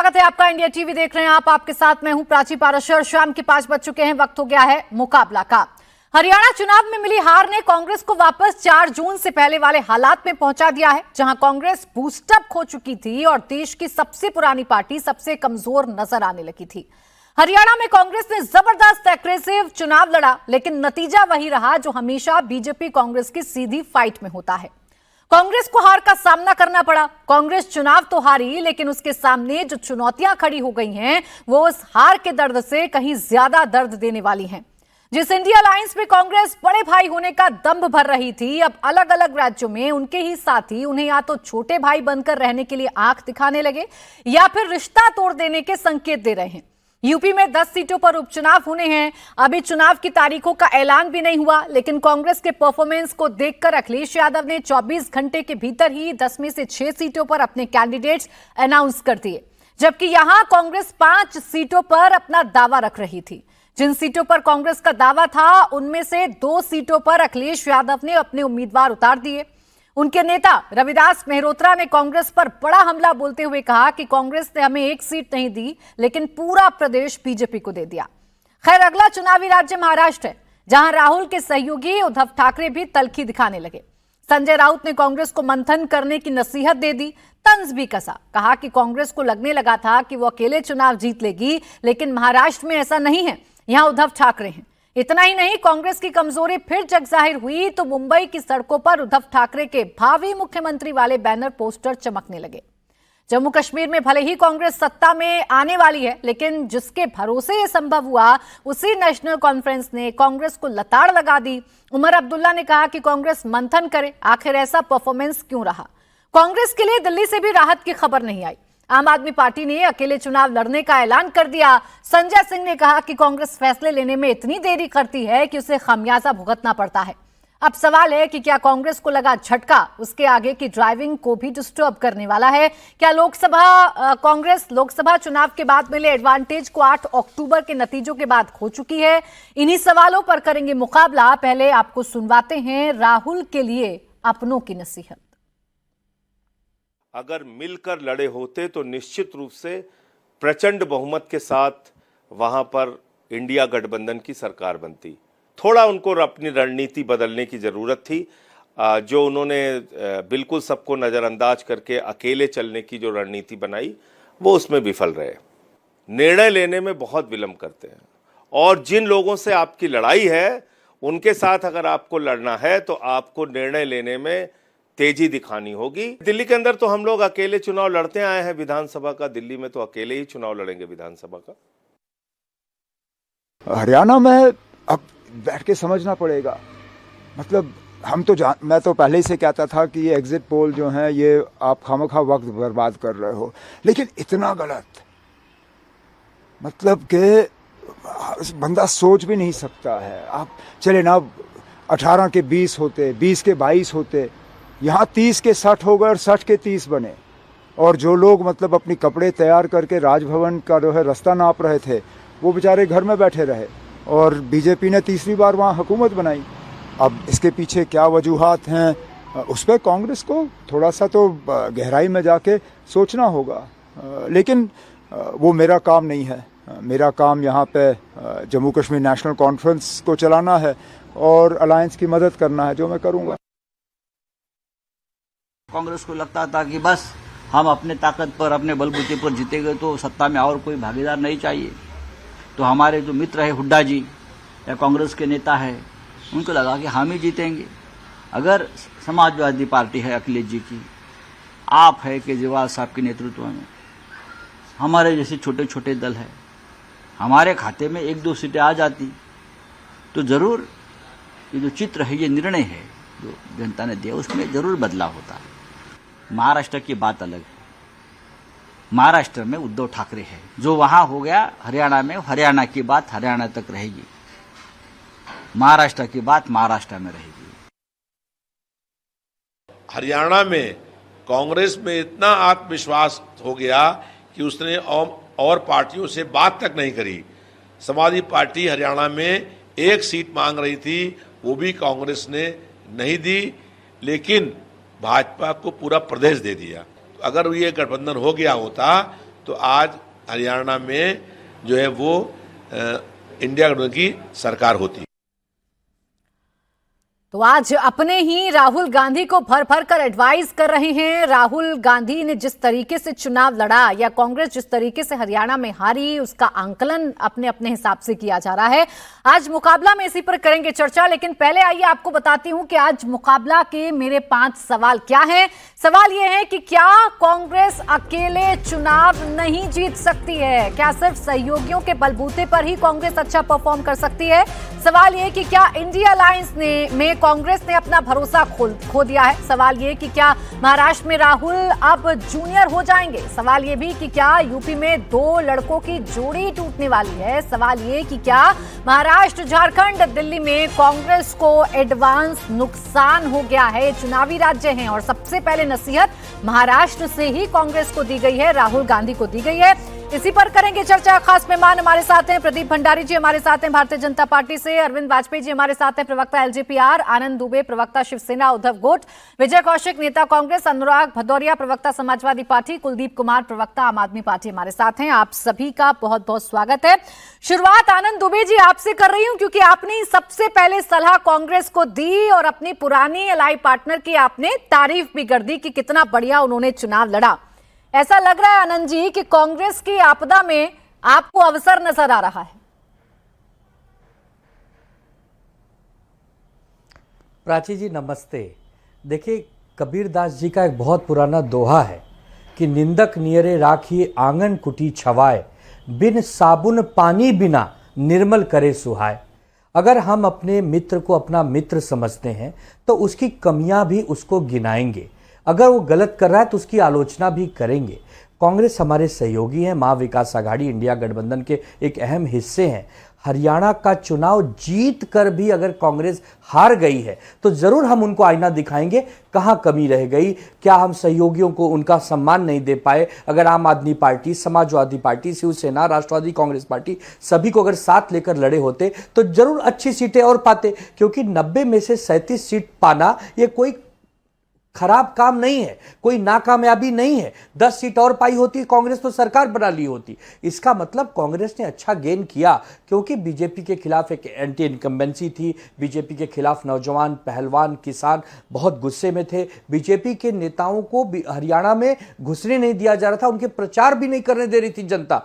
स्वागत है आपका। इंडिया टीवी देख रहे हैं आप, आपके साथ मैं हूं प्राची पाराशर। शाम के 5 बज चुके हैं, वक्त हो गया है मुकाबला का। हरियाणा चुनाव में मिली हार ने कांग्रेस को वापस 4 जून से पहले वाले हालात में पहुंचा दिया है, जहां कांग्रेस बूस्टअप खो चुकी थी और देश की सबसे पुरानी पार्टी सबसे कमजोर नजर आने लगी थी। हरियाणा में कांग्रेस ने जबरदस्त एग्रेसिव चुनाव लड़ा, लेकिन नतीजा वही रहा जो हमेशा बीजेपी कांग्रेस की सीधी फाइट में होता है। कांग्रेस को हार का सामना करना पड़ा। कांग्रेस चुनाव तो हारी, लेकिन उसके सामने जो चुनौतियां खड़ी हो गई हैं वो उस हार के दर्द से कहीं ज्यादा दर्द देने वाली हैं। जिस इंडिया अलायंस में कांग्रेस बड़े भाई होने का दंभ भर रही थी, अब अलग अलग राज्यों में उनके ही साथी उन्हें या तो छोटे भाई बनकर रहने के लिए आंख दिखाने लगे या फिर रिश्ता तोड़ देने के संकेत दे रहे हैं। यूपी में 10 सीटों पर उपचुनाव होने हैं। अभी चुनाव की तारीखों का ऐलान भी नहीं हुआ, लेकिन कांग्रेस के परफॉर्मेंस को देखकर अखिलेश यादव ने 24 घंटे के भीतर ही 10 में से 6 सीटों पर अपने कैंडिडेट्स अनाउंस कर दिए, जबकि यहां कांग्रेस 5 सीटों पर अपना दावा रख रही थी। जिन सीटों पर कांग्रेस का दावा था, उनमें से 2 सीटों पर अखिलेश यादव ने अपने उम्मीदवार उतार दिए। उनके नेता रविदास मेहरोत्रा ने कांग्रेस पर बड़ा हमला बोलते हुए कहा कि कांग्रेस ने हमें एक सीट नहीं दी, लेकिन पूरा प्रदेश बीजेपी को दे दिया। खैर, अगला चुनावी राज्य महाराष्ट्र है, जहां राहुल के सहयोगी उद्धव ठाकरे भी तल्खी दिखाने लगे। संजय राउत ने कांग्रेस को मंथन करने की नसीहत दे दी, तंज भी कसा। कहा कि कांग्रेस को लगने लगा था कि वो अकेले चुनाव जीत लेगी, लेकिन महाराष्ट्र में ऐसा नहीं है, यहां उद्धव ठाकरे हैं। इतना ही नहीं, कांग्रेस की कमजोरी फिर जग जाहिर हुई तो मुंबई की सड़कों पर उद्धव ठाकरे के भावी मुख्यमंत्री वाले बैनर पोस्टर चमकने लगे। जम्मू कश्मीर में भले ही कांग्रेस सत्ता में आने वाली है, लेकिन जिसके भरोसे ये संभव हुआ, उसी नेशनल कॉन्फ्रेंस ने कांग्रेस को लताड़ लगा दी। उमर अब्दुल्ला ने कहा कि कांग्रेस मंथन करे, आखिर ऐसा परफॉर्मेंस क्यों रहा। कांग्रेस के लिए दिल्ली से भी राहत की खबर नहीं आई। आम आदमी पार्टी ने अकेले चुनाव लड़ने का ऐलान कर दिया। संजय सिंह ने कहा कि कांग्रेस फैसले लेने में इतनी देरी करती है कि उसे खामियाजा भुगतना पड़ता है। अब सवाल है कि क्या कांग्रेस को लगा झटका उसके आगे की ड्राइविंग को भी डिस्टर्ब करने वाला है। क्या कांग्रेस लोकसभा चुनाव के बाद मिले एडवांटेज को 8 अक्टूबर के नतीजों के बाद खो चुकी है। इन्हीं सवालों पर करेंगे मुकाबला। पहले आपको सुनवाते हैं राहुल के लिए अपनों की नसीहत। अगर मिलकर लड़े होते तो निश्चित रूप से प्रचंड बहुमत के साथ वहां पर इंडिया गठबंधन की सरकार बनती। थोड़ा उनको अपनी रणनीति बदलने की ज़रूरत थी। जो उन्होंने बिल्कुल सबको नज़रअंदाज करके अकेले चलने की जो रणनीति बनाई, वो उसमें विफल रहे। निर्णय लेने में बहुत विलंब करते हैं, और जिन लोगों से आपकी लड़ाई है उनके साथ अगर आपको लड़ना है तो आपको निर्णय लेने में तेजी दिखानी होगी। दिल्ली के अंदर तो हम लोग अकेले चुनाव लड़ते आए हैं विधानसभा का, दिल्ली में तो अकेले ही चुनाव लड़ेंगे विधानसभा का। हरियाणा में अब बैठ के समझना पड़ेगा। मतलब मैं तो पहले ही से कहता था कि ये एग्जिट पोल जो है ये आप खामखा वक्त बर्बाद कर रहे हो, लेकिन इतना गलत, मतलब कि बंदा सोच भी नहीं सकता है। आप चले ना, 18 के 20 होते, 20 के 22 होते, यहाँ 30 के 60 हो गए और 60 के 30 बने। और जो लोग मतलब अपनी कपड़े तैयार करके राजभवन का जो है रास्ता नाप रहे थे, वो बेचारे घर में बैठे रहे, और बीजेपी ने तीसरी बार वहाँ हुकूमत बनाई। अब इसके पीछे क्या वजूहात हैं, उस पर कांग्रेस को थोड़ा सा तो गहराई में जाके सोचना होगा। लेकिन वो मेरा काम नहीं है। मेरा काम यहाँ पे जम्मू कश्मीर नेशनल कॉन्फ्रेंस को चलाना है और अलायंस की मदद करना है, जो मैं करूँगा। कांग्रेस को लगता था कि बस हम अपने ताकत पर, अपने बलबूते पर जीतेंगे तो सत्ता में और कोई भागीदार नहीं चाहिए। तो हमारे जो मित्र है हुड्डा जी या कांग्रेस के नेता है, उनको लगा कि हम ही जीतेंगे। अगर समाजवादी पार्टी है अखिलेश जी की, आप है केजरीवाल साहब के नेतृत्व में, हमारे जैसे छोटे छोटे दल है, हमारे खाते में 1-2 सीटें आ जाती तो जरूर ये जो चित्र है, ये निर्णय है जो जनता ने दिया, उसमें जरूर बदलाव होता है। महाराष्ट्र की बात अलग है। महाराष्ट्र में उद्धव ठाकरे है, जो वहां हो गया हरियाणा में, हरियाणा की बात हरियाणा तक रहेगी, महाराष्ट्र की बात महाराष्ट्र में रहेगी। हरियाणा में कांग्रेस में इतना आत्मविश्वास हो गया कि उसने और पार्टियों से बात तक नहीं करी। समाजवादी पार्टी हरियाणा में 1 सीट मांग रही थी, वो भी कांग्रेस ने नहीं दी, लेकिन भाजपा को पूरा प्रदेश दे दिया। तो अगर ये गठबंधन हो गया होता तो आज हरियाणा में जो है वो इंडिया गठबंधन की सरकार होती। तो आज अपने ही राहुल गांधी को भर भर कर एडवाइस कर रहे हैं। राहुल गांधी ने जिस तरीके से चुनाव लड़ा या कांग्रेस जिस तरीके से हरियाणा में हारी, उसका आंकलन अपने अपने हिसाब से किया जा रहा है। आज मुकाबला में इसी पर करेंगे चर्चा, लेकिन पहले आइए आपको बताती हूं कि आज मुकाबला के मेरे 5 सवाल क्या हैं। सवाल यह है कि क्या कांग्रेस अकेले चुनाव नहीं जीत सकती है? क्या सिर्फ सहयोगियों के बलबूते पर ही कांग्रेस अच्छा परफॉर्म कर सकती है? सवाल यह कि क्या इंडिया अलायंस में कांग्रेस ने अपना भरोसा खो दिया है? सवाल ये कि क्या महाराष्ट्र में राहुल अब जूनियर हो जाएंगे? सवाल ये भी कि क्या यूपी में 2 लड़कों की जोड़ी टूटने वाली है? सवाल ये कि क्या महाराष्ट्र, झारखंड, दिल्ली में कांग्रेस को एडवांस नुकसान हो गया है? चुनावी राज्य हैं और सबसे पहले नसीहत महाराष्ट्र से ही कांग्रेस को दी गई है, राहुल गांधी को दी गई है। इसी पर करेंगे चर्चा। खास मेहमान हमारे साथ हैं प्रदीप भंडारी जी, हमारे साथ हैं भारतीय जनता पार्टी से, अरविंद वाजपेयी जी हमारे साथ हैं प्रवक्ता एलजेपीआर, आनंद दुबे प्रवक्ता शिवसेना उद्धव गोट, विजय कौशिक नेता कांग्रेस, अनुराग भदौरिया प्रवक्ता समाजवादी पार्टी, कुलदीप कुमार प्रवक्ता आम आदमी पार्टी हमारे साथ हैं। आप सभी का बहुत बहुत स्वागत है। शुरुआत आनंद दुबे जी आपसे कर रही हूं, क्योंकि आपने सबसे पहले सलाह कांग्रेस को दी और अपनी पुरानी एलाई पार्टनर की आपने तारीफ भी कर दी कि कितना बढ़िया उन्होंने चुनाव लड़ा। ऐसा लग रहा है आनंद जी कि कांग्रेस की आपदा में आपको अवसर नजर आ रहा है। प्राची जी नमस्ते। देखिए, कबीरदास जी का एक बहुत पुराना दोहा है कि निंदक नियरे राखी आंगन कुटी छवाए, बिन साबुन पानी बिना निर्मल करे सुहाए। अगर हम अपने मित्र को अपना मित्र समझते हैं तो उसकी कमियां भी उसको गिनाएंगे, अगर वो गलत कर रहा है तो उसकी आलोचना भी करेंगे। कांग्रेस हमारे सहयोगी हैं, महा विकास आघाड़ी इंडिया गठबंधन के एक अहम हिस्से हैं। हरियाणा का चुनाव जीत कर भी अगर कांग्रेस हार गई है तो जरूर हम उनको आईना दिखाएंगे कहां कमी रह गई, क्या हम सहयोगियों को उनका सम्मान नहीं दे पाए। अगर आम आदमी पार्टी, समाजवादी पार्टी, शिवसेना, राष्ट्रवादी कांग्रेस पार्टी सभी को अगर साथ लेकर लड़े होते तो जरूर अच्छी सीटें और पाते, क्योंकि 90 में से 37 सीट पाना ये कोई खराब काम नहीं है, कोई नाकामयाबी नहीं है। 10 सीट और पाई होती कांग्रेस तो सरकार बना ली होती। इसका मतलब कांग्रेस ने अच्छा गेन किया, क्योंकि बीजेपी के खिलाफ एक एंटी इनकम्बेंसी थी। बीजेपी के खिलाफ नौजवान, पहलवान, किसान बहुत गुस्से में थे। बीजेपी के नेताओं को हरियाणा में घुसने नहीं दिया जा रहा था, उनके प्रचार भी नहीं करने दे रही थी जनता।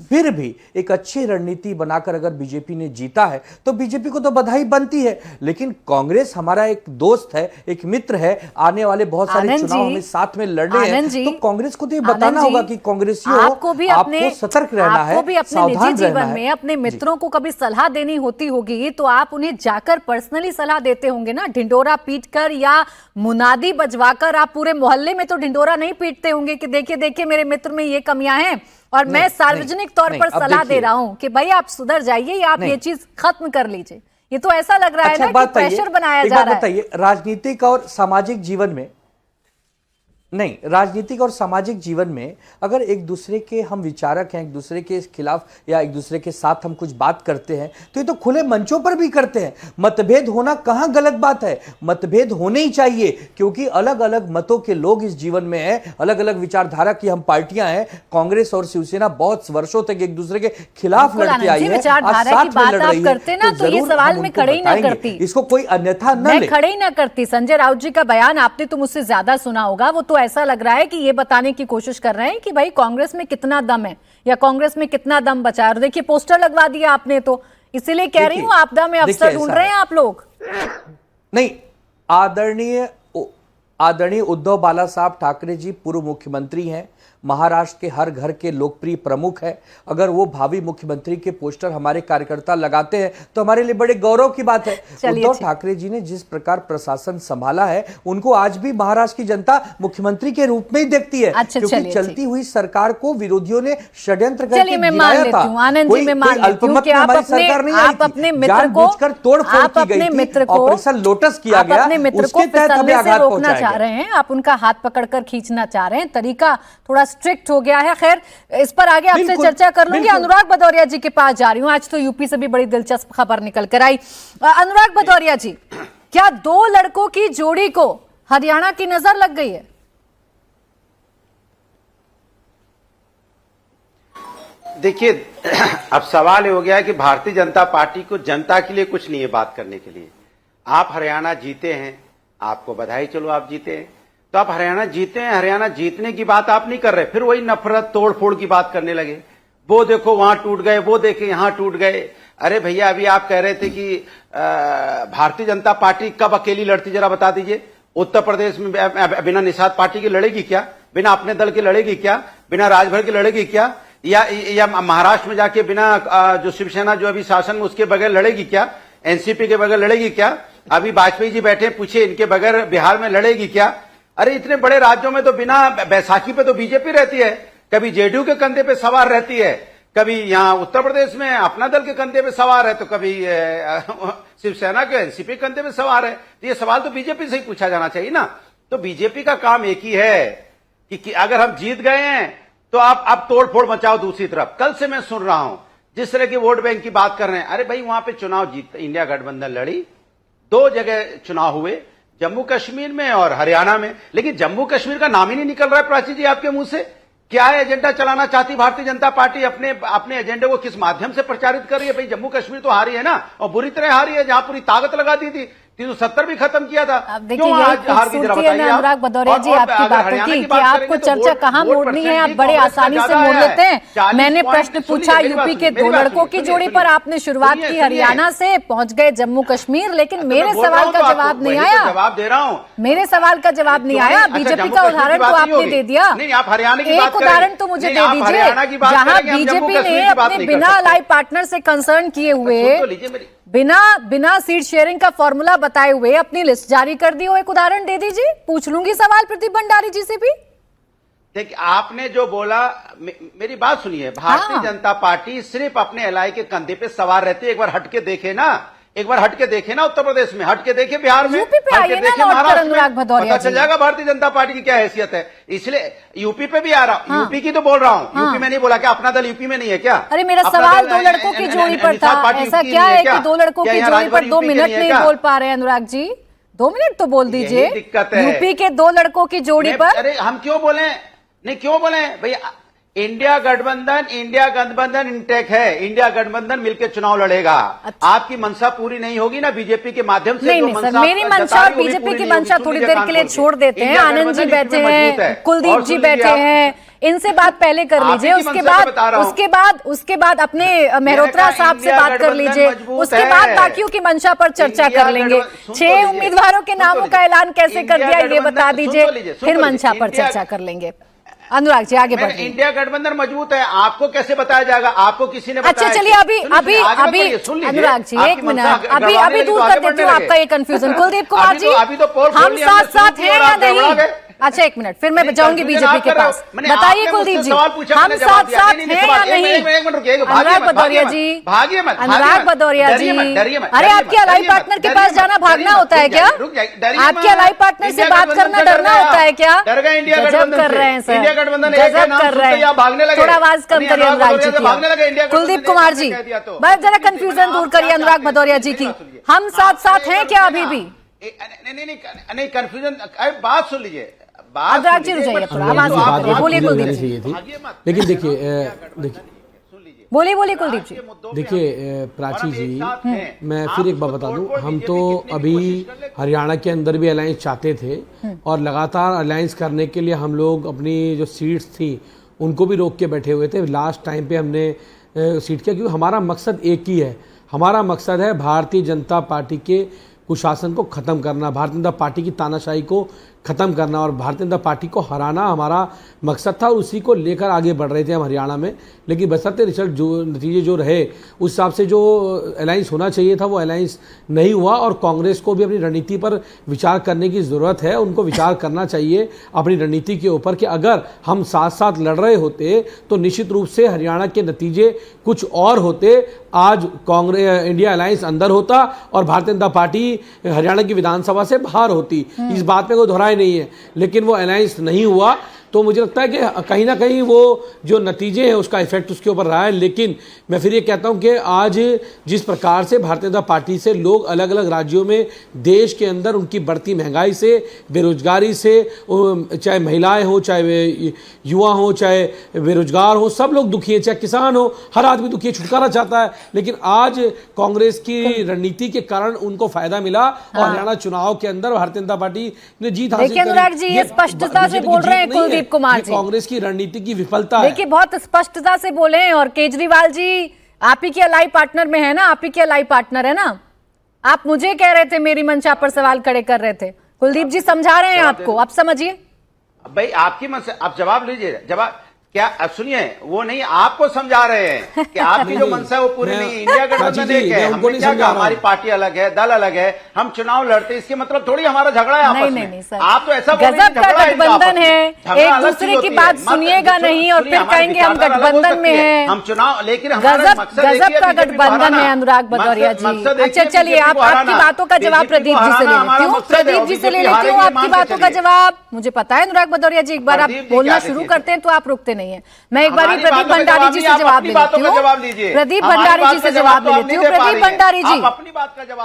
फिर भी एक अच्छी रणनीति बनाकर अगर बीजेपी ने जीता है तो बीजेपी को तो बधाई बनती है। लेकिन कांग्रेस हमारा एक दोस्त है, एक मित्र है, आने वाले बहुत सारे चुनाव में साथ में लड़ने हैं, तो कांग्रेस को तो ये बताना होगा कि कांग्रेसियों आपको सतर्क रहना है, आपको भी अपने निजी जीवन में अपने मित्रों को कभी सलाह देनी होती होगी तो आप उन्हें जाकर पर्सनली सलाह देते होंगे ना, ढिंडोरा पीटकर या मुनादी बजवाकर। आप पूरे मोहल्ले में तो ढिंडोरा नहीं पीटते होंगे कि देखिए देखिए मेरे मित्र में ये कमियां हैं और मैं सार्वजनिक तौर पर सलाह दे रहा हूं कि भाई आप सुधर जाइए या आप ये चीज खत्म कर लीजिए। ये तो ऐसा लग रहा है ना कि प्रेशर बनाया जा रहा है। बताइए, राजनीतिक और सामाजिक जीवन में नहीं, राजनीतिक और सामाजिक जीवन में अगर एक दूसरे के हम विचारक हैं, एक दूसरे के खिलाफ या एक दूसरे के साथ हम कुछ बात करते हैं तो ये तो खुले मंचों पर भी करते हैं। मतभेद होना कहां गलत बात है? मतभेद होने ही चाहिए, क्योंकि अलग अलग मतों के लोग इस जीवन में हैं, अलग अलग विचारधारा की हम पार्टियां हैं। कांग्रेस और शिवसेना बहुत वर्षों तक एक दूसरे के खिलाफ लड़ते आई है, साथ में लड़ रही है, तो ये सवाल मैं खड़े ही ना करती, इसको कोई अन्यथा न ले। मैं खड़े ही ना करती। संजय राउत जी का बयान आपने तो मुझसे ज्यादा सुना होगा, वो तो ऐसा लग रहा है कि ये बताने की कोशिश कर रहे हैं कि भाई कांग्रेस में कितना दम है या कांग्रेस में कितना दम बचा है। और देखिए पोस्टर लगवा दिया आपने, तो इसीलिए कह रही हूं आपदा में अफसर ढूंढ रहे हैं आप लोग। नहीं, आदरणीय उद्धव बाला साहब ठाकरे जी पूर्व मुख्यमंत्री हैं, महाराष्ट्र के हर घर के लोकप्रिय प्रमुख है। अगर वो भावी मुख्यमंत्री के पोस्टर हमारे कार्यकर्ता लगाते हैं तो हमारे लिए बड़े गौरव की बात है। उद्धव ठाकरे जी ने जिस प्रकार प्रशासन संभाला है, उनको आज भी महाराष्ट्र की जनता मुख्यमंत्री के रूप में ही देखती है, क्योंकि चलती हुई सरकार को विरोधियों ने षड्यंत्र करके गिराया था। कोई अल्पमत में हमारी सरकार नहीं आई थी, जानबूझकर तोड़फोड़ की गई थी, ऑपरेशन लोटस किया गया, उसके तहत हमें आघात पहुंचाया गया। आप उनका हाथ पकड़कर खींचना चाह रहे हैं, तरीका थोड़ा स्ट्रिक्ट हो गया है। खैर, इस पर आगे आपसे चर्चा कर लूंगी। अनुराग भदौरिया जी के पास जा रही हूं। आज तो यूपी से भी बड़ी दिलचस्प खबर निकल कर आई। अनुराग भदौरिया जी, क्या 2 लड़कों की जोड़ी को हरियाणा की नजर लग गई है? देखिए, अब सवाल ये हो गया है कि भारतीय जनता पार्टी को जनता के लिए कुछ नहीं है बात करने के लिए। आप हरियाणा जीते हैं, आपको बधाई, चलो आप जीते हैं, तो आप हरियाणा जीते हैं, हरियाणा जीतने की बात आप नहीं कर रहे, फिर वही नफरत तोड़ फोड़ की बात करने लगे। वो देखो वहां टूट गए, वो देखे यहां टूट गए। अरे भैया, अभी आप कह रहे थे कि भारतीय जनता पार्टी कब अकेली लड़ती, जरा बता दीजिए। उत्तर प्रदेश में बिना निषाद पार्टी की लड़ेगी क्या? बिना अपने दल की लड़ेगी क्या? बिना राजभर की लड़ेगी क्या? या महाराष्ट्र में जाके बिना जो शिवसेना जो अभी शासन में उसके बगैर लड़ेगी क्या? एनसीपी के बगैर लड़ेगी क्या? अभी वाजपेयी जी बैठे, पूछे इनके बगैर बिहार में लड़ेगी क्या? अरे इतने बड़े राज्यों में तो बिना बैसाखी पे तो बीजेपी रहती है, कभी जेडीयू के कंधे पे सवार रहती है, कभी यहाँ उत्तर प्रदेश में अपना दल के कंधे पे सवार है, तो कभी शिवसेना के एनसीपी के कंधे पे सवार है। तो ये सवाल तो बीजेपी से ही पूछा जाना चाहिए ना। तो बीजेपी का काम एक ही है कि अगर हम जीत गए हैं तो आप तोड़ फोड़ मचाओ दूसरी तरफ। कल से मैं सुन रहा हूं जिस तरह की वोट बैंक की बात कर रहे हैं। अरे भाई, वहां पे चुनाव जीत इंडिया गठबंधन लड़ी, 2 जगह चुनाव हुए, जम्मू कश्मीर में और हरियाणा में, लेकिन जम्मू कश्मीर का नाम ही नहीं निकल रहा है प्राची जी आपके मुंह से। क्या एजेंडा चलाना चाहती भारतीय जनता पार्टी? अपने एजेंडे को किस माध्यम से प्रचारित कर रही है? भाई जम्मू कश्मीर तो हारी है ना, और बुरी तरह हारी है, जहां पूरी ताकत लगा दी थी, 370 भी खत्म किया था। अब देखिए, अनुराग भदौरिया जी आपकी बातों की कि आपको चर्चा कहां मोड़नी है, आप बड़े आसानी से मोड़ लेते हैं। मैंने प्रश्न पूछा यूपी के 2 लड़कों की जोड़ी पर, आपने शुरुआत की हरियाणा से, पहुंच गए जम्मू कश्मीर, लेकिन मेरे सवाल का जवाब नहीं आया। जवाब दे रहा हूं, मेरे सवाल का जवाब नहीं आया। बीजेपी का उदाहरण तो आपने दे दिया, आप हरियाणा की एक उदाहरण तो मुझे दे दीजिए जहां बीजेपी ने अपने बिना अलाइव पार्टनर से कंसर्न किए हुए, बिना सीट शेयरिंग का फॉर्मूला बताए हुए अपनी लिस्ट जारी कर दी हो। एक उदाहरण दे दीजिए, पूछ लूंगी सवाल प्रदीप भंडारी जी से भी। देखिए, आपने जो बोला, मेरी बात सुनिए। भारतीय जनता पार्टी सिर्फ अपने एलआई के कंधे पे सवार रहती है। एक बार हटके देखे ना, उत्तर प्रदेश में, हटके देखे बिहार में, यूपी पे आइए ना, महाराष्ट्र में, पता चल जाएगा भारतीय जनता पार्टी की क्या हैसियत है। इसलिए यूपी पे भी आ रहा हूं, यूपी की तो बोल रहा हूं। यूपी में नहीं बोला क्या अपना दल यूपी में नहीं है क्या? अरे मेरा सवाल 2 लड़कों की जोड़ी पर था। ऐसा क्या है कि 2 लड़कों की जोड़ी पर 2 मिनट नहीं बोल पा रहे हैं? अनुराग जी 2 मिनट तो बोल दीजिए। दिक्कत है यूपी के 2 लड़कों की जोड़ी पर। अरे हम क्यों बोले, नहीं क्यों बोले भैया? इंडिया गठबंधन इंटेक है, इंडिया गठबंधन मिलकर चुनाव लड़ेगा। आपकी मंशा पूरी नहीं होगी ना बीजेपी के माध्यम से? नहीं सर, मेरी मंशा और बीजेपी की मंशा थोड़ी देर के लिए छोड़ देते हैं। आनंद जी बैठे हैं, कुलदीप जी बैठे हैं, इनसे बात पहले कर लीजिए, उसके बाद अपने मेहरोत्रा साहब से बात कर लीजिए, उसके बाद बाकियों की मंशा पर चर्चा कर लेंगे। 6 उम्मीदवारों के नामों का ऐलान कैसे कर दिया ये बता दीजिए, फिर मंशा पर चर्चा कर लेंगे। अनुराग जी आगे बढ़िए। इंडिया गठबंधन मजबूत है, आपको कैसे बताया जाएगा? आपको किसी ने बताया? अच्छा चलिए, अभी अनुराग जी 1 मिनट, अभी दूर कर देती हूँ आपका ये कंफ्यूजन। कुलदीप कुमार जी, हम साथ हैं या नहीं? अच्छा 1 मिनट, फिर मैं जाऊंगी बीजेपी के पास। बताइए कुलदीप जी, हम साथ हैं या नहीं? अनुराग भदौरिया जी, अरे आपके अलाई पार्टनर के पास जाना भागना होता है क्या? आपके अलाई पार्टनर से बात करना डरना होता है क्या? गजब कर रहे हैं सर, गजब कर रहे हैं। थोड़ा आवाज कम करिए अनुराग जी की। कुलदीप कुमार जी, बस जरा कंफ्यूजन दूर करिए अनुराग भदौरिया जी की। हम साथ हैं क्या अभी भी? नहीं कंफ्यूजन, बात सुन लीजिए। अनुराग जी रुझाइए थोड़ा, आवाज बोलिए कुलदीप जी। लेकिन देखिए बोलिए कुलदीप जी। देखिए प्राची जी, मैं फिर एक बात बता दूं, हम तो अभी हरियाणा के अंदर भी अलायंस चाहते थे और लगातार अलायंस करने के लिए हम लोग अपनी जो सीट्स थी उनको भी रोक के बैठे हुए थे। लास्ट टाइम पे हमने सीट किया, क्योंकि हमारा मकसद एक ही है। हमारा मकसद है भारतीय जनता पार्टी के कुशासन को खत्म करना, भारतीय जनता पार्टी की तानाशाही को खत्म करना और भारतीय जनता पार्टी को हराना हमारा मकसद था। और उसी को लेकर आगे बढ़ रहे थे हम हरियाणा में। लेकिन बशर्ते रिजल्ट जो नतीजे जो रहे उस हिसाब से जो अलायंस होना चाहिए था वो अलायंस नहीं हुआ। और कांग्रेस को भी अपनी रणनीति पर विचार करने की ज़रूरत है। उनको विचार करना चाहिए अपनी रणनीति के ऊपर कि अगर हम साथ साथ लड़ रहे होते तो निश्चित रूप से हरियाणा के नतीजे कुछ और होते। आज कांग्रेस इंडिया अलायंस अंदर होता और भारतीय जनता पार्टी हरियाणा की विधानसभा से बाहर होती। इस बात में कोई दोहराई नहीं है। लेकिन वो अलायंस नहीं हुआ तो मुझे लगता है कि कहीं ना कहीं वो जो नतीजे हैं उसका इफेक्ट उसके ऊपर रहा है। लेकिन मैं फिर ये कहता हूं कि आज जिस प्रकार से भारतीय जनता पार्टी से लोग अलग अलग राज्यों में देश के अंदर उनकी बढ़ती महंगाई से, बेरोजगारी से, चाहे महिलाएं हो, चाहे युवा हो, चाहे बेरोजगार हो, सब लोग दुखी हैं, चाहे किसान हो, हर आदमी दुखी है, छुटकारा चाहता है। लेकिन आज कांग्रेस की रणनीति के कारण उनको फायदा मिला और हरियाणा चुनाव के अंदर भारतीय जनता पार्टी ने जीत हासिल देखिए अनुराग जी, ये स्पष्टता से बोल रहे हैं कुलदीप कुमार जी, कांग्रेस की रणनीति की विफलता है। देखिए बहुत स्पष्टता से बोले हैं। और केजरीवाल जी आप ही के अलाई पार्टनर में है ना, आप ही के अलाई पार्टनर है ना। आप मुझे कह रहे थे, मेरी मंशा पर सवाल खड़े कर रहे थे, कुलदीप जी समझा रहे हैं आपको, आप समझिए। भाई आपकी मन से आप जवाब लीजिए। जवाब क्या? अब सुनिए, वो नहीं आपको समझा रहे हैं कि आपकी जो मनसा है वो पूरी नहीं है। इंडिया गठबंधन एक है, हमने क्या कहा, हमारी पार्टी अलग है, दल अलग है, हम चुनाव लड़ते, इसके मतलब थोड़ी हमारा झगड़ा है आपस में। नहीं सर, आप तो ऐसा बोल रहे हैं गजब का गठबंधन है, एक दूसरे की बात सुनिएगा नहीं और फिर कहेंगे हम गठबंधन में हैं। हम चुनाव, लेकिन गजब का गठबंधन है अनुराग भदौरिया जी। अच्छा चलिए, आप आपकी बातों का जवाब प्रदीप जी से ले लेती हूँ, प्रदीप जी से ले लेती हूँ आपकी बातों का जवाब। मुझे पता है अनुराग भदौरिया जी, एक बार आप बोलना शुरू करते हैं तो आप रुकते नहीं है। मैं एक बार प्रदीप भंडारी जी से जवाब ले लेती हूँ, प्रदीप भंडारी जी से जवाब ले लेती हूँ। प्रदीप भंडारी जी,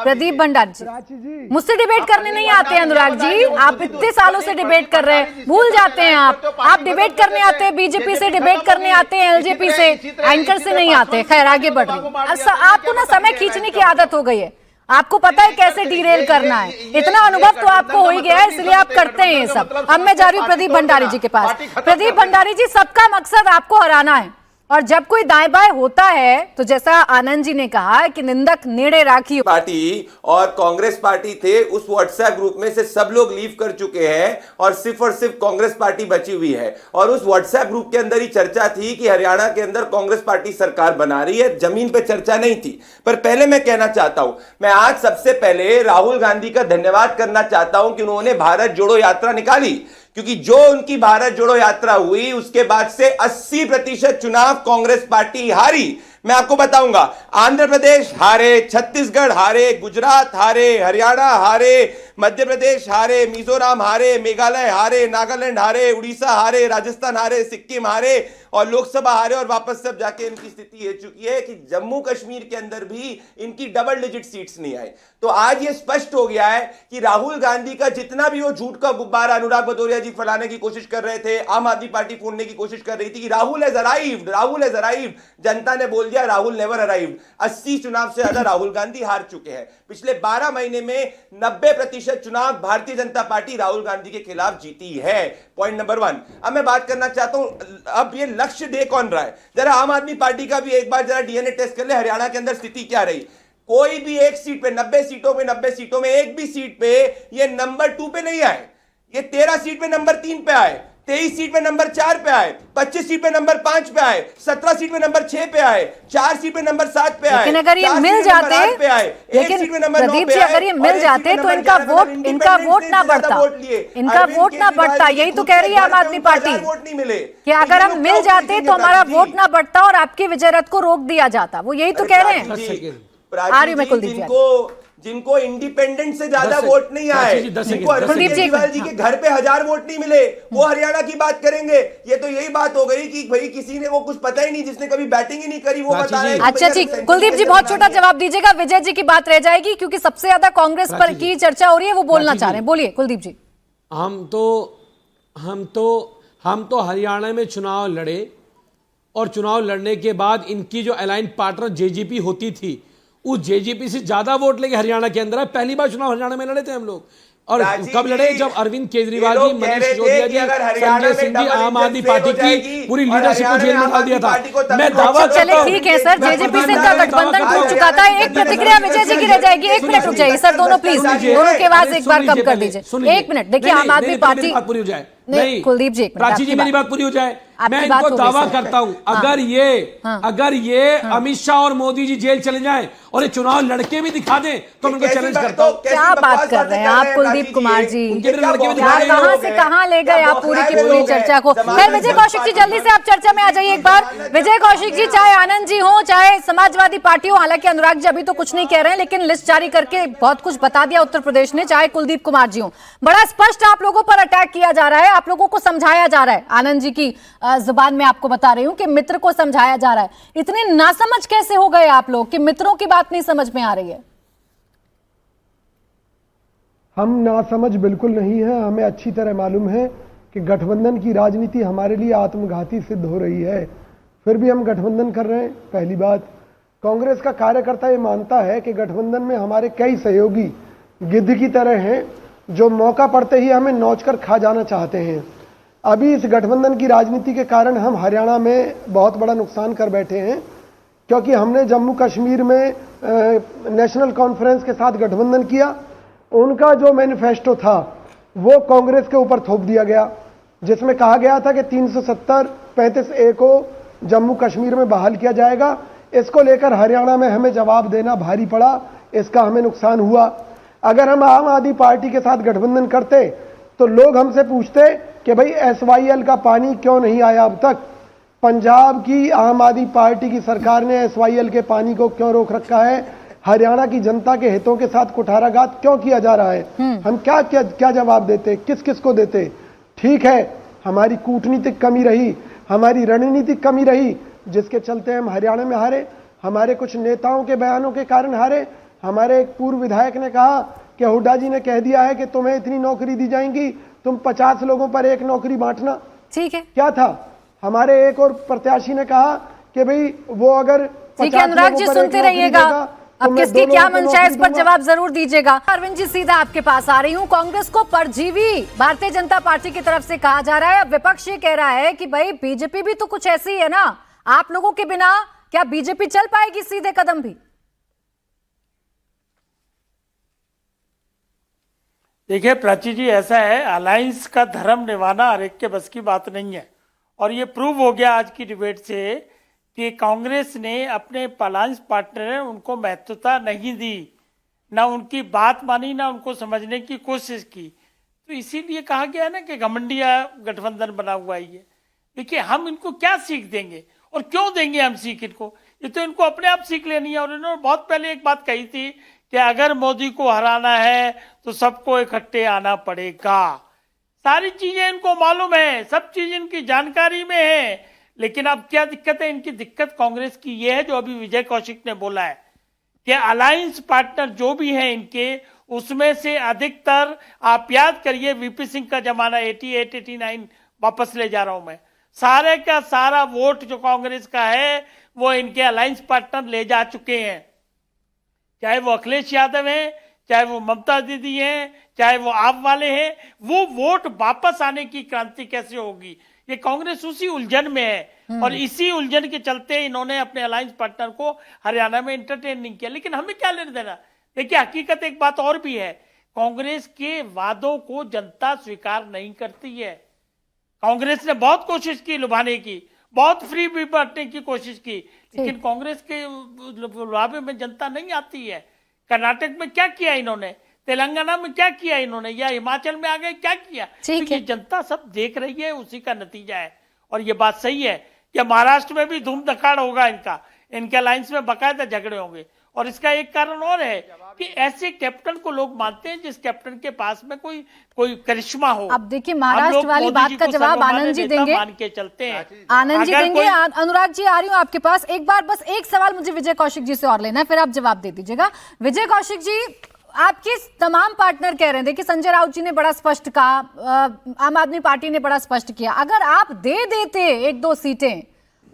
प्रदीप भंडारी जी, मुझसे डिबेट करने नहीं आते अनुराग जी। आप इतने सालों से डिबेट कर रहे हैं, भूल जाते हैं आप डिबेट करने आते हैं, बीजेपी से डिबेट करने आते हैं, एलजेपी से, एंकर से नहीं आते। खैर आगे बढ़ रही हूँ। आपको ना समय खींचने की आदत हो गई है, आपको पता है कैसे डीरेल करना है, इतना अनुभव तो आपको हो ही गया है, इसलिए आप करते हैं ये सब। अब मैं जा रही हूँ प्रदीप भंडारी जी के पास। प्रदीप भंडारी जी, सबका मकसद आपको हराना है, और जब कोई दाएं बाएं होता है तो जैसा आनंद जी ने कहा कि निंदक नेड़े राखी पार्टी और कांग्रेस पार्टी थे, उस व्हाट्सएप ग्रुप में से सब लोग लीव कर चुके हैं और सिर्फ कांग्रेस पार्टी बची हुई है। और उस व्हाट्सएप ग्रुप के अंदर ही चर्चा थी कि हरियाणा के अंदर कांग्रेस पार्टी सरकार बना रही है, जमीन पे चर्चा नहीं थी। पर पहले मैं कहना चाहता हूं, मैं आज सबसे पहले राहुल गांधी का धन्यवाद करना चाहता हूं कि उन्होंने भारत जोड़ो यात्रा निकाली, क्योंकि जो उनकी भारत जोड़ो यात्रा हुई उसके बाद से 80% चुनाव कांग्रेस पार्टी हारी। मैं आपको बताऊंगा, आंध्र प्रदेश हारे, छत्तीसगढ़ हारे, गुजरात हारे, हरियाणा हारे, मध्य प्रदेश हारे, मिजोरम हारे, मेघालय हारे, नागालैंड हारे, उड़ीसा हारे, राजस्थान हारे, सिक्किम हारे और लोकसभा हारे। और वापस से अब जाके इनकी स्थिति ये चुकी है कि जम्मू कश्मीर के अंदर भी इनकी डबल डिजिट सीट्स नहीं आई। तो आज ये स्पष्ट हो गया है कि राहुल गांधी का जितना भी वो झूठ का गुब्बारा अनुराग भदौरिया जी फैलाने की कोशिश कर रहे थे, आम आदमी पार्टी फोड़ने की कोशिश कर रही थी कि Rahul has arrived, Rahul has arrived, जनता ने बोल दिया राहुल नेवर अराइव्ड। 80 चुनाव से ज्यादा राहुल गांधी हार चुके हैं। पिछले 12 महीने में 90% चुनाव भारतीय जनता पार्टी राहुल गांधी के खिलाफ जीती है। Point number 1। अब मैं बात करना चाहता हूं, अब ये लक्ष्य दे कौन रहा है? जरा आम आदमी पार्टी का भी एक बार जरा डीएनए टेस्ट कर ले, हरियाणा के अंदर स्थिति क्या रही। कोई भी एक सीट पे 90 सीटों में एक भी सीट पे ये नंबर 2 पे नहीं आए, ये 13 सीट पे नंबर 3 पे आए, 23 सीट पे नंबर 4 पे आए, 25 सीट पे नंबर 5 पे आए, 17 सीट पे नंबर 6 पे आए, 4 सीट पे नंबर 7 पे आए। लेकिन अगर ये मिल जाते, लेकिन प्रदीप जी अगर ये मिल जाते तो इनका वोट ना बढ़ता, यही तो कह रही है आम आदमी पार्टी कि अगर हम मिल जाते तो हमारा वोट ना बढ़ता और आपके विजय रथ को रोक दिया जाता। वो यही तो कह रहे हैं। आ रही मैं कुलदीप जी, जिनको इंडिपेंडेंट से ज्यादा वोट नहीं आए, जिनको अरविंद केजरीवाल जी के घर पे 1000 वोट नहीं मिले, वो हरियाणा की बात करेंगे। ये तो यही बात हो गई कि भाई किसी ने वो कुछ पता ही नहीं, जिसने कभी बैटिंग ही नहीं करी वो बता रहे हैं। अच्छा ठीक, कुलदीप जी बहुत छोटा जवाब दीजिएगा, विजय जी की बात रह जाएगी क्योंकि सबसे ज्यादा कांग्रेस पर की चर्चा हो रही है, वो बोलना चाह रहे हैं। बोलिए कुलदीप जी। हम तो हरियाणा में चुनाव लड़े और चुनाव लड़ने के बाद इनकी जो अलाइन पार्टनर जेजेपी होती थी, उस जेजेपी से ज्यादा वोट लेके हरियाणा के अंदर पहली बार चुनाव हरियाणा में लड़े थे हम लोग। और कब लड़े? जब अरविंद केजरीवाल जी, मनीष सिसोदिया जी, संजय सिंह जी, आम आदमी पार्टी की पूरी लीडरशिप को जेल में डाल दिया था। मैं दावा चले ठीक है सर, जेजेपी से इनका गठबंधन टूट चुका था। एक प्रतिक्रिया विजय जी की रह जाएगी, 1 मिनट रुक जाइए सर, दोनों प्लीज, दोनों की आवाज एक बार कम कर दीजिए। 1 मिनट, देखिए आम आदमी पार्टी पूरी हो जाए। नहीं कुलदीप जी, प्राची जी मेरी बात पूरी हो जाए। मैं आपकी बात इनको हो गई दावा सर। करता हूं, हाँ। अगर ये अमित शाह और मोदी जी जेल चले जाएं और ये चुनाव लड़के भी दिखा दें तो मैं उनको चैलेंज करता हूं। क्या बात कर रहे हैं आप कुलदीप कुमार जी? उनके भी लड़के भी दिखा यार रहे कहां से कहां ले गए आप पूरी की पूरी चर्चा को? खैर विजय कौशिक जी जल्दी से आप चर्चा में आ जाइए एक बार। विजय कौशिक जी, चाहे आनंद जी हो चाहे समाजवादी पार्टी हो, हालांकि अनुराग जी अभी तो कुछ नहीं कह रहे हैं लेकिन लिस्ट जारी करके बहुत कुछ बता दिया उत्तर प्रदेश ने, चाहे कुलदीप कुमार जी हो, बड़ा स्पष्ट आप लोगों पर अटैक किया जा रहा है, आप लोगों को समझाया जा रहा है। आनंद जी की जुबान में आपको बता रही हूं कि मित्र को समझाया जा रहा है। इतने नासमझ कैसे हो गए आप लोग कि मित्रों की बात नहीं समझ में आ रही है? हम नासमझ बिल्कुल नहीं है। हमें अच्छी तरह मालूम है कि गठबंधन की राजनीति हमारे लिए आत्मघाती सिद्ध हो रही है, फिर भी हम गठबंधन कर रहे हैं। पहली बात, कांग्रेस का कार्यकर्ता ये मानता है कि गठबंधन में हमारे कई सहयोगी गिद्ध की तरह हैं जो मौका पड़ते ही हमें नोचकर खा जाना चाहते हैं। अभी इस गठबंधन की राजनीति के कारण हम हरियाणा में बहुत बड़ा नुकसान कर बैठे हैं, क्योंकि हमने जम्मू कश्मीर में नेशनल कॉन्फ्रेंस के साथ गठबंधन किया। उनका जो मैनिफेस्टो था वो कांग्रेस के ऊपर थोप दिया गया, जिसमें कहा गया था कि 370-35A को जम्मू कश्मीर में बहाल किया जाएगा। इसको लेकर हरियाणा में हमें जवाब देना भारी पड़ा, इसका हमें नुकसान हुआ। अगर हम आम आदमी पार्टी के साथ गठबंधन करते तो लोग हमसे पूछते कि भाई SYL का पानी क्यों नहीं आया अब तक, पंजाब की आम आदमी पार्टी की सरकार ने SYL के पानी को क्यों रोक रखा है, हरियाणा की जनता के हितों के साथ कुठाराघात क्यों किया जा रहा है। हम क्या जवाब देते, किस किस को देते? ठीक है, हमारी कूटनीतिक कमी रही, हमारी रणनीतिक कमी रही, जिसके चलते हम हरियाणा में हारे। हमारे कुछ नेताओं के बयानों के कारण हारे। हमारे एक पूर्व विधायक ने कहा कि हुड्डा जी ने कह दिया है कि तुम्हें इतनी नौकरी दी जाएंगी, तुम 50 लोगों पर एक नौकरी बांटना। ठीक है, क्या था? हमारे एक और प्रत्याशी ने कहा कि भाई वो अगर ठीक है अनुराग जी सुनते रहिएगा, अब किसकी क्या मंशा है इस पर जवाब जरूर दीजिएगा। अरविंद जी सीधा आपके पास आ रही हूँ। कांग्रेस को परजीवी भारतीय जनता पार्टी की तरफ से कहा जा रहा है। अब विपक्ष ये कह रहा है कि भाई बीजेपी भी तो कुछ ऐसी है ना, आप लोगों के बिना क्या बीजेपी चल पाएगी सीधे कदम भी? देखिए प्राची जी, ऐसा है, अलायंस का धर्म निभाना हर एक के बस की बात नहीं है, और ये प्रूव हो गया आज की डिबेट से कि कांग्रेस ने अपने अलायंस पार्टनर है उनको महत्वता नहीं दी, ना उनकी बात मानी, ना उनको समझने की कोशिश की। तो इसीलिए कहा गया है ना कि घमंडिया गठबंधन बना हुआ है ये। देखिए हम इनको क्या सीख देंगे और क्यों देंगे हम सीख इनको, ये तो इनको अपने आप सीख लेनी है। और इन्होंने बहुत पहले एक बात कही थी कि अगर मोदी को हराना है तो सबको इकट्ठे आना पड़ेगा। सारी चीजें इनको मालूम है, सब चीज इनकी जानकारी में है। लेकिन अब क्या दिक्कत है? इनकी दिक्कत कांग्रेस की ये है जो अभी विजय कौशिक ने बोला है कि अलायंस पार्टनर जो भी हैं इनके, उसमें से अधिकतर आप याद करिए वीपी सिंह का जमाना 88-89 वापस ले जा रहा हूं मैं, सारे का सारा वोट जो कांग्रेस का है वो इनके अलायंस पार्टनर ले जा चुके हैं। चाहे वो अखिलेश यादव हैं, चाहे वो ममता दीदी हैं, चाहे वो आप वाले हैं, वो वोट वापस आने की क्रांति कैसे होगी? ये कांग्रेस उसी उलझन में है और इसी उलझन के चलते इन्होंने अपने अलायंस पार्टनर को हरियाणा में एंटरटेन नहीं किया। लेकिन हमें क्या लेना देना? देखिए हकीकत एक बात और भी है, कांग्रेस के वादों को जनता स्वीकार नहीं करती है। कांग्रेस ने बहुत कोशिश की लुभाने की, बहुत फ्री भी बांटने की कोशिश की, लेकिन कांग्रेस के लुभावे में जनता नहीं आती है। कर्नाटक में क्या किया इन्होंने, तेलंगाना में क्या किया इन्होंने, या हिमाचल में आ गए क्या किया? तो ये जनता सब देख रही है, उसी का नतीजा है। और ये बात सही है कि महाराष्ट्र में भी धूम धखाड़ होगा इनका, इनके अलायंस में बकायदा झगड़े होंगे। और इसका एक कारण और है कि ऐसे कैप्टन को लोग मानते हैं जिस कैप्टन के पास में कोई करिश्मा हो। अब देखिए महाराष्ट्र वाली बात का जवाब आनंद जी देंगे, मान के चलते हैं। आनंद जी देंगे। अनुराग जी आ रही हूँ आपके पास। एक बार बस एक सवाल मुझे विजय कौशिक जी से और लेना है, फिर आप जवाब दे दीजिएगा। विजय कौशिक जी, आपके तमाम पार्टनर कह रहे हैं, देखिए संजय राउत जी ने बड़ा स्पष्ट कहा, आम आदमी पार्टी ने बड़ा स्पष्ट किया, अगर आप दे देते 1-2 सीटें,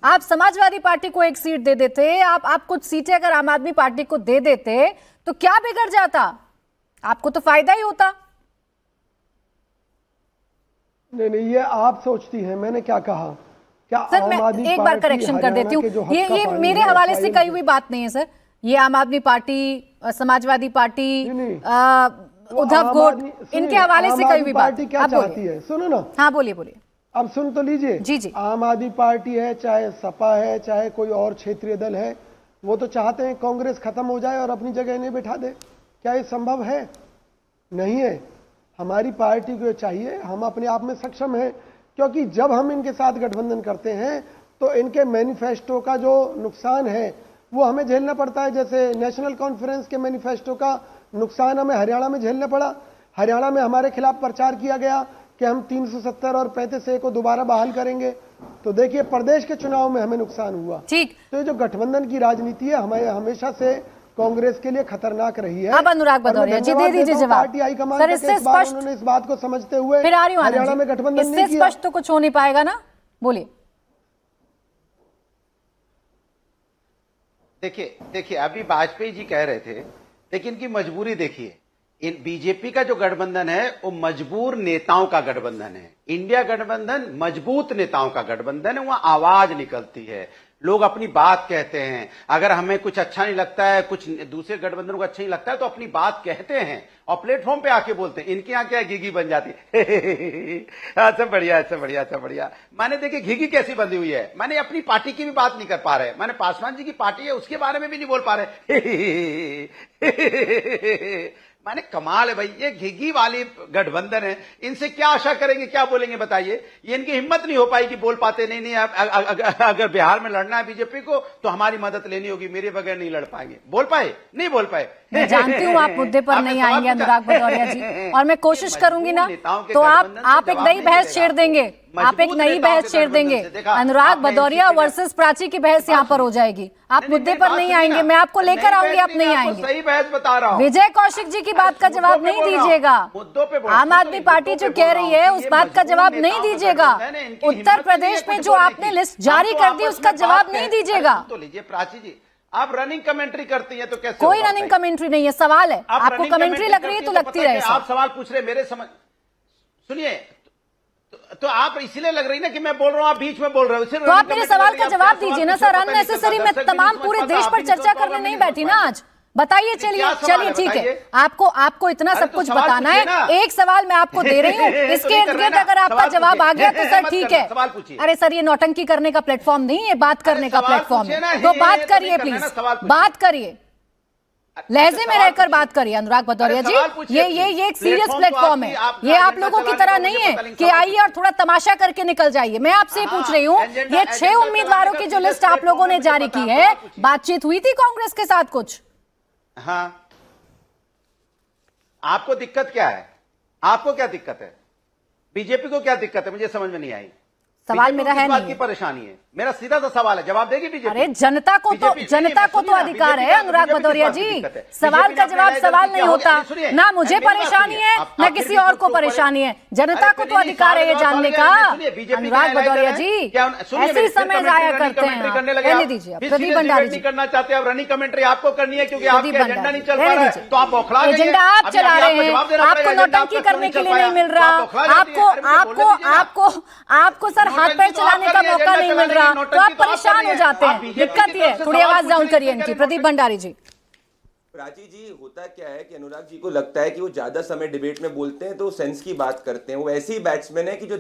आप समाजवादी पार्टी को 1 सीट दे देते, आप कुछ सीटें अगर आम आदमी पार्टी को दे देते तो क्या बिगड़ जाता? आपको तो फायदा ही होता। नहीं, ये आप सोचती हैं, मैंने क्या कहा? क्या सर मैं एक बार करेक्शन कर देती हूँ, ये मेरे हवाले से कही हुई बात नहीं है सर। ये आम आदमी पार्टी, समाजवादी पार्टी, उद्धव गोट, इनके हवाले से कही हुई बात। क्या चाहती है? सुनो ना। हाँ बोलिए। अब सुन तो लीजिए, जी जी। आम आदमी पार्टी है, चाहे सपा है, चाहे कोई और क्षेत्रीय दल है, वो तो चाहते हैं कांग्रेस खत्म हो जाए और अपनी जगह इन्हें बैठा दे। क्या ये संभव है? नहीं है। हमारी पार्टी को चाहिए, हम अपने आप में सक्षम हैं, क्योंकि जब हम इनके साथ गठबंधन करते हैं तो इनके मैनिफेस्टो का जो नुकसान है वो हमें झेलना पड़ता है। जैसे नेशनल कॉन्फ्रेंस के मैनिफेस्टो का नुकसान हमें हरियाणा में झेलना पड़ा। हरियाणा में हमारे खिलाफ प्रचार किया गया कि हम 370 और 35A को दोबारा बहाल करेंगे। तो देखिए, प्रदेश के चुनाव में हमें नुकसान हुआ। ठीक। तो ये जो गठबंधन की राजनीति है हमें हमेशा से कांग्रेस के लिए खतरनाक रही है। अब अनुराग भदौरिया जी दे दीजिए जवाब। पार्टी हाईकमान सर, इससे स्पष्ट उन्होंने इस बात को समझते हुए फिर आ रही हूं आनंद हरियाणा जी। में गठबंधन इससे नहीं किया। स्पष्ट तो कुछ हो नहीं पाएगा ना, बोलिए। देखिए अभी वाजपेयी जी कह रहे थे, लेकिन इनकी मजबूरी देखिए। इन बीजेपी का जो गठबंधन है वो मजबूर नेताओं का गठबंधन है। इंडिया गठबंधन मजबूत नेताओं का गठबंधन है। वहां आवाज निकलती है, लोग अपनी बात कहते हैं। अगर हमें कुछ अच्छा नहीं लगता है, कुछ दूसरे गठबंधनों को अच्छा नहीं लगता है, तो अपनी बात कहते हैं और प्लेटफॉर्म पे आके बोलते हैं। इनके यहाँ क्या घिघी बन जाती है। अच्छा बढ़िया। मैंने देखिए घिघी कैसी बंधी हुई है। मैंने अपनी पार्टी की भी बात नहीं कर पा रहे। मैंने पासवान जी की पार्टी है उसके बारे में भी नहीं बोल पा रहे। माने कमाल है भाई, ये घिघी वाली गठबंधन है। इनसे क्या आशा करेंगे, क्या बोलेंगे बताइए। ये इनकी हिम्मत नहीं हो पाई कि बोल पाते नहीं अगर बिहार में लड़ना है बीजेपी को तो हमारी मदद लेनी होगी, मेरे बगैर नहीं लड़ पाएंगे। बोल पाए? नहीं बोल पाए। मैं जानती हूँ आप मुद्दे पर नहीं आएंगे अनुराग भदौरिया जी, और मैं कोशिश करूंगी ना तो आप एक नई बहस छेड़ देंगे। आप एक नई बहस छेड़ देंगे। अनुराग भदौरिया वर्सेस प्राची की बहस यहाँ पर हो जाएगी। आप मुद्दे पर नहीं आएंगे, मैं आपको लेकर आऊंगी, आप नहीं आएंगे। सही बहस बता रहा हूँ। विजय कौशिक जी की बात का जवाब नहीं दीजिएगा। आम आदमी पार्टी जो कह रही है उस बात का जवाब नहीं दीजिएगा। उत्तर प्रदेश में जो आपने लिस्ट जारी कर दी उसका जवाब नहीं दीजिएगा। तो लीजिए प्राची जी, आप रनिंग कमेंट्री करती हैं तो कैसे? कोई रनिंग कमेंट्री नहीं है, सवाल है। आपको कमेंट्री लग रही है तो लगती रहे। आप सवाल पूछ रहे, मेरे समझ सुनिए। तो आप इसीलिए लग रही ना कि मैं बोल रहा हूँ, आप बीच में बोल रहे हो। तो आप मेरे सवाल का जवाब दीजिए ना सर। अननेसेसरी मैं तमाम पूरे देश पर चर्चा करने नहीं बैठी ना आज। बताइए, चलिए ठीक है। आपको इतना सब कुछ बताना है। एक सवाल मैं आपको दे रही हूँ, इसके इर्द गिर्द अगर आपका जवाब आ गया तो सर ठीक है। अरे सर, ये नौटंकी करने का प्लेटफॉर्म नहीं है, बात करने का प्लेटफॉर्म है। तो बात करिए प्लीज, बात करिए, लहजे में रहकर बात करिए अनुराग भदौरिया जी। ये एक सीरियस प्लेटफॉर्म है। ये आप लोगों की तरह नहीं है कि आइए और थोड़ा तमाशा करके निकल जाइए। मैं आपसे पूछ रही हूँ, ये 6 उम्मीदवारों की जो लिस्ट आप लोगों ने जारी की है, बातचीत हुई थी कांग्रेस के साथ कुछ? हाँ, आपको दिक्कत क्या है? आपको क्या दिक्कत है? बीजेपी को क्या दिक्कत है? मुझे समझ में नहीं आई। सवाल मेरा है नहीं, की परेशानी है। मेरा सीधा सा सवाल है, जवाब देगी बीजेपी? अरे जनता को तो अधिकार है अनुराग भदौरिया जी। सवाल का जवाब सवाल नहीं होता ना। मुझे परेशानी है ना किसी और को परेशानी है। जनता को तो अधिकार है ये जानने का। अनुराग भदौरिया जी ऐसे ही समय जाया करते हैं। कहने दीजिए, प्रदीप भंडारी जी करना चाहते हैं। रनिंग कमेंट्री आपको करनी है क्योंकि आपका एजेंडा नहीं चल पा रहा है, तो आप बौखला गए। एजेंडा आप चला रहे हैं, आपको नौटंकी करने के लिए नहीं मिल रहा। आपको सर हाथ पैर चलाने का मौका नहीं मिल रहा, तो आप परेशान हो जाते हैं। दिक्कत ये है। थोड़ी आवाज डाउन करिए इनकी। प्रदीप भंडारी जी। प्राची जी, होता क्या है कि अनुराग जी को लगता है कि वो ज्यादा समय डिबेट में बोलते हैं तो सेंस की बात करते हैं। वो ऐसे ही बैट्समैन है कि जो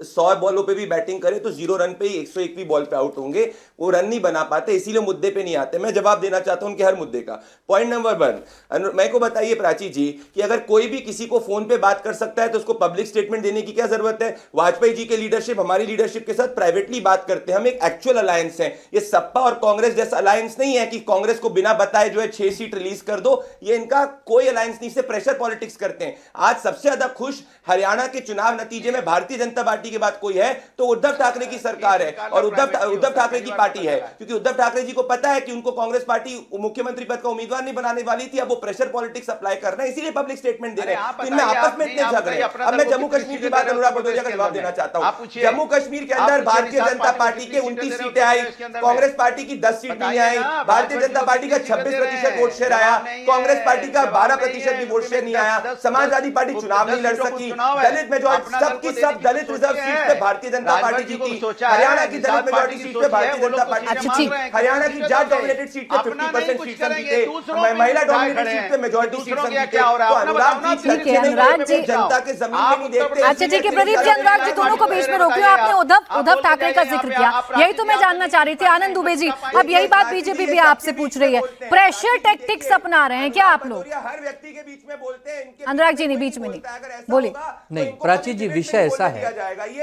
100 बॉलों पे भी बैटिंग करे तो 0 रन पे ही 101वीं बॉल पे आउट होंगे। वो रन नहीं बना पाते, इसीलिए मुद्दे पे नहीं आते। मैं जवाब देना चाहता हूं उनके हर मुद्दे का। पॉइंट नंबर 1, मैं को बताइए प्राची जी कि अगर कोई भी किसी को फोन पे बात कर सकता है तो उसको पब्लिक स्टेटमेंट देने की क्या जरूरत है? वाजपेयी जी के लीडरशिप हमारी लीडरशिप के साथ प्राइवेटली बात करते हैं। हम एक एक्चुअल अलायंस है। ये सपा और कांग्रेस जैसा अलायंस नहीं है कि कांग्रेस को बिना बताए जो है 6 सीट रिलीज कर दो। ये इनका कोई अलायंस नहीं, से प्रेशर पॉलिटिक्स करते हैं। आज सबसे ज्यादा खुश हरियाणा के चुनाव नतीजे में भारतीय जनता पार्टी के बाद कोई है तो उद्धव ठाकरे की सरकार है और उद्धव ठाकरे की पार्टी है, क्योंकि उद्धव ठाकरे जी को पता है कि उनको कांग्रेस पार्टी मुख्यमंत्री पद का उम्मीदवार नहीं बनाने वाली थी। अब वो प्रेशर पॉलिटिक्स अप्लाई कर रहे हैं, इसीलिए पब्लिक स्टेटमेंट दे रहे हैं। तो इनमें आपस में इतने झगड़े। अब मैं जम्मू कश्मीर की बात अनुराग भदौरिया का जवाब देना चाहता हूं। जम्मू कश्मीर के अंदर भारतीय जनता पार्टी के 29 सीटें आई, कांग्रेस पार्टी की 10 सीट नहीं आई। भारतीय जनता पार्टी का 26% वोट शेयर आया, कांग्रेस पार्टी का 12% भी वोट शेयर नहीं आया, समाजवादी पार्टी चुनाव नहीं लड़ सकी, दलित मेजॉरिटी सबकी सब दलित रिजर्व सीट पे भारतीय जनता पार्टी जीती, हरियाणा की दलित मेजॉरिटी सीट पे भारतीय जनता पार्टी जीती, हरियाणा की जाट डोमिनेटेड सीट पे 50% सीट हम जीते, महिला डोमिनेटेड सीट पे मेजॉरिटी सीट हम जीते। तो अनुराग जी जनता के जमीन में नहीं देखते। अच्छा ठीक है प्रदीप जी, अनुराग जी दोनों को बीच में रोक लिया आपने। उद्धव ठाकरे का जिक्र किया, यही तो मैं जानना चाह रही थी। आनंद दुबे जी, अब यही बात बीजेपी भी आपसे पूछ रही है, प्रेशर टैक्टिक्स अपना रहे हैं क्या आप लोग? हर व्यक्ति के बीच में बोलते हैं। अनुराग जी नहीं, बीच में नहीं बोलिए। नहीं प्राची जी, विषय ऐसा है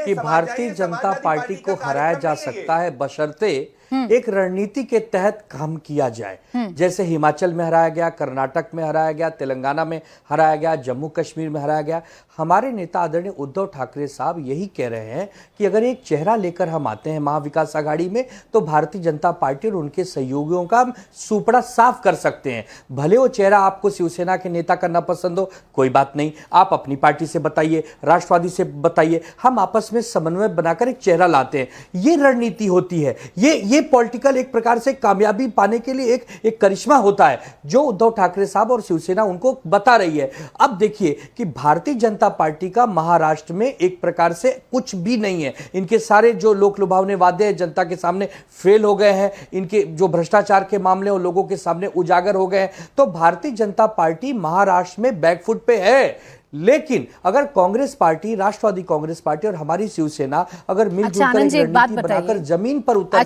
कि भारतीय जनता पार्टी को हराया जा सकता है बशर्ते एक रणनीति के तहत काम किया जाए। जैसे हिमाचल में हराया गया, कर्नाटक में हराया गया, तेलंगाना में हराया गया, जम्मू कश्मीर में हराया गया। हमारे नेता आदरणीय उद्धव ठाकरे साहब यही कह रहे हैं कि अगर एक चेहरा लेकर हम आते हैं महाविकास आघाड़ी में तो भारतीय जनता पार्टी और उनके सहयोगियों का सुपड़ा साफ कर सकते हैं। भले वो चेहरा आपको शिवसेना के नेता का ना पसंद हो, कोई बात नहीं, आप अपनी पार्टी से बताइए, राष्ट्रवादी से बताइए, हम आपस में समन्वय बनाकर एक चेहरा लाते हैं। ये रणनीति होती है, ये पॉलिटिकल एक प्रकार से कामयाबी पाने के लिए एक करिश्मा होता है जो उद्धव ठाकरे साहब और शिवसेना उनको बता रही है। अब देखिए कि भारतीय जनता पार्टी का महाराष्ट्र में एक प्रकार से कुछ भी नहीं है। इनके सारे जो लोक लुभावने वादे जनता के सामने फेल हो गए हैं, इनके जो भ्रष्टाचार के मामले और लोगों के सामने उजागर हो गए हैं। तो भारतीय जनता पार्टी महाराष्ट्र में बैकफुट पे है। लेकिन अगर कांग्रेस पार्टी, राष्ट्रवादी कांग्रेस पार्टी और हमारी शिवसेना अगर मिलजुल कर रणनीति बनाकर जमीन पर उतर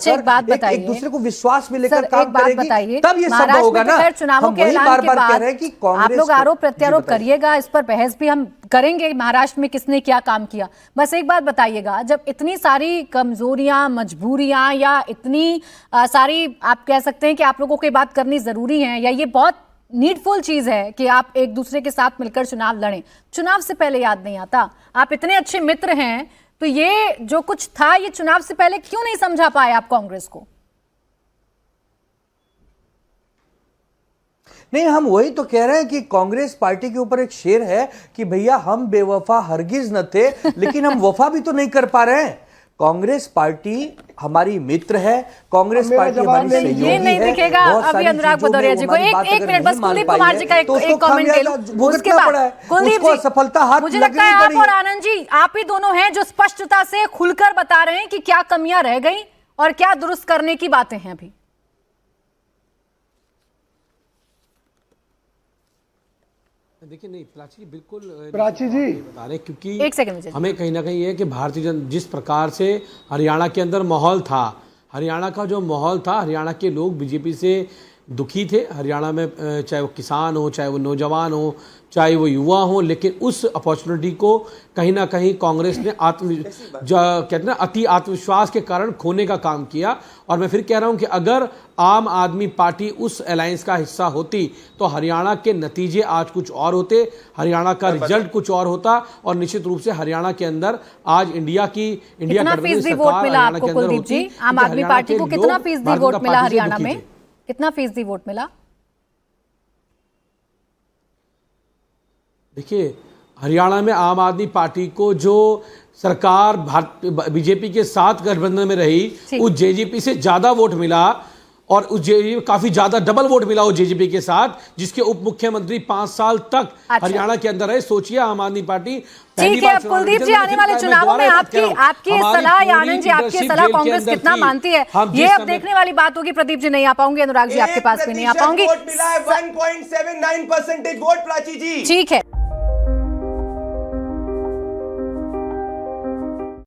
एक दूसरे को विश्वास में लेकर काम करेगी, तब ये संभव होगा ना। हम वही बार-बार कह रहे हैं कि कांग्रेस, आप लोग आरोप प्रत्यारोप करिएगा, इस पर बहस भी हम करेंगे महाराष्ट्र में किसने क्या काम किया। बस एक बात बताइएगा, जब इतनी सारी कमजोरियां, मजबूरियां या इतनी सारी आप कह सकते हैं कि आप लोगों की बात करनी जरूरी है या ये बहुत नीडफुल चीज है कि आप एक दूसरे के साथ मिलकर चुनाव लड़ें, चुनाव से पहले याद नहीं आता? आप इतने अच्छे मित्र हैं तो ये जो कुछ था ये चुनाव से पहले क्यों नहीं समझा पाए आप कांग्रेस को? नहीं, हम वही तो कह रहे हैं कि कांग्रेस पार्टी के ऊपर एक शेर है कि भैया हम बेवफा हरगिज न थे, लेकिन हम वफा भी तो नहीं कर पा रहे हैं। कांग्रेस पार्टी हमारी मित्र है, कांग्रेस पार्टी हमारी सहयोगी है। ये नहीं दिखेगा अभी अनुराग भदौरिया जी को। एक मिनट बस, कुलदीप कुमार जी का एक कमेंट ले लो, उसके बाद कुलदीप जी, सफलता हाथ मुझे लगता है आप और आनंद जी, आप ही दोनों हैं जो स्पष्टता से खुलकर बता रहे हैं कि क्या कमियां रह गई और क्या दुरुस्त करने की बातें हैं अभी। देखिए नहीं प्राची जी, बिल्कुल प्राची जी बता रहे, क्योंकि एक सेकंड हमें कहीं ना कहीं है कि भारतीय जिस प्रकार से हरियाणा के अंदर माहौल था, हरियाणा का जो माहौल था, हरियाणा के लोग बीजेपी से दुखी थे। हरियाणा में चाहे वो किसान हो, चाहे वो नौजवान हो, चाहे वो युवा हो, लेकिन उस अपॉर्चुनिटी को कहीं ना कहीं कांग्रेस ने कहते हैं ना अति आत्मविश्वास के कारण खोने का काम किया। और मैं फिर कह रहा हूं कि अगर आम आदमी पार्टी उस अलायंस का हिस्सा होती तो हरियाणा के नतीजे आज कुछ और होते, हरियाणा का रिजल्ट कुछ और होता और निश्चित रूप से हरियाणा के अंदर आज इंडिया फीसदी वोट मिला आपको कुलदीप जी? आम आदमी पार्टी को कितना फीसदी वोट मिला हरियाणा में? कितना फीसदी वोट मिला? देखिए हरियाणा में आम आदमी पार्टी को जो सरकार बीजेपी के साथ गठबंधन में रही, उस जेजेपी से ज्यादा वोट मिला और उस जेजेपी काफी ज्यादा डबल वोट मिला उस जेजेपी के साथ, जिसके उप मुख्यमंत्री 5 साल तक हरियाणा के अंदर रहे। सोचिए आम आदमी पार्टी। ठीक है, अब कुलदीप जी आने वाले चुनावों में आपकी सलाह या आनंद जी आपकी सलाह कांग्रेस कितना मानती है ये अब देखने वाली बात होगी। प्रदीप जी नहीं आ पाऊंगे, अनुराग जी आपके पास भी नहीं आ पाऊंगी। 1.79% वोट प्राची जी। ठीक है।